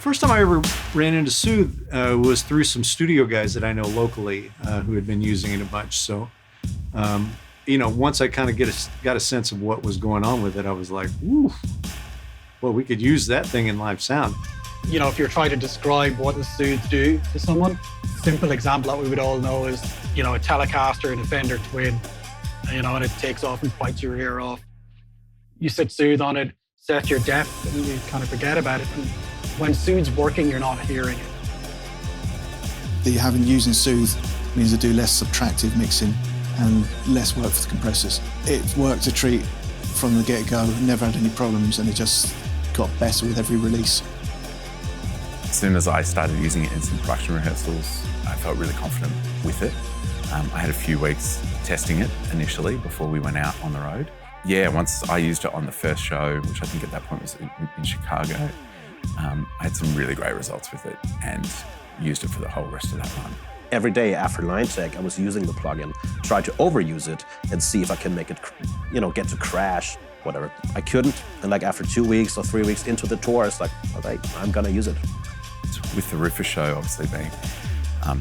First time I ever ran into Soothe was through some studio guys that I know locally who had been using it a bunch. So, once I kind of got a sense of what was going on with it, I was like, "Ooh, well, we could use that thing in live sound." If you're trying to describe what does Soothe do to someone, simple example that we would all know is, a Telecaster and a Fender Twin, and it takes off and bites your ear off. You set Soothe on it, set your depth, and you kind of forget about it. And when Soothe's working, you're not hearing it. The having using Soothe means I do less subtractive mixing and less work for the compressors. It worked a treat from the get-go, never had any problems, and it just got better with every release. As soon as I started using it in some production rehearsals, I felt really confident with it. I had a few weeks testing it initially before we went out on the road. Yeah, once I used it on the first show, which I think at that point was in Chicago, I had some really great results with it and used it for the whole rest of that run. Every day after line check, I was using the plugin, tried to overuse it and see if I can make it, get to crash, whatever. I couldn't, and after 2 weeks or 3 weeks into the tour, it's like, okay, I'm gonna use it. With the Rufus show obviously being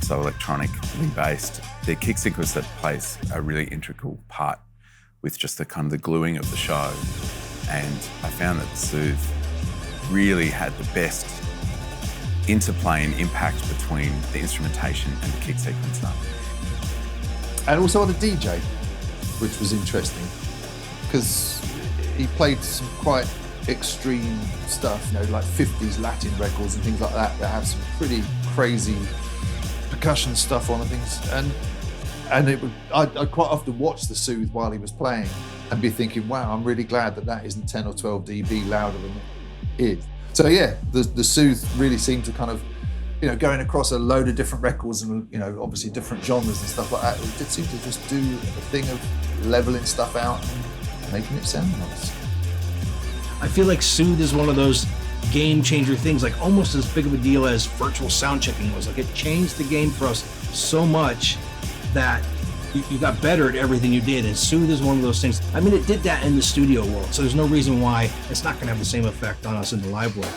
so electronically based, the kick sequence that plays a really integral part with just the kind of the gluing of the show. And I found that Soothe really had the best interplay and impact between the instrumentation and the kick sequencer. And also on the DJ, which was interesting, because he played some quite extreme stuff, like 50s Latin records and things like that have some pretty crazy percussion stuff on and things. And I'd quite often watch the Soothe while he was playing and be thinking, wow, I'm really glad that isn't 10 or 12 dB louder than it is. So yeah, the Soothe really seemed to kind of, going across a load of different records and, obviously different genres and stuff like that, it did seem to just do a thing of leveling stuff out and making it sound nice. I feel like Soothe is one of those game changer things, almost as big of a deal as virtual sound checking was. It changed the game for us so much that you got better at everything you did, and Soothe is one of those things. It did that in the studio world, so there's no reason why it's not going to have the same effect on us in the live world.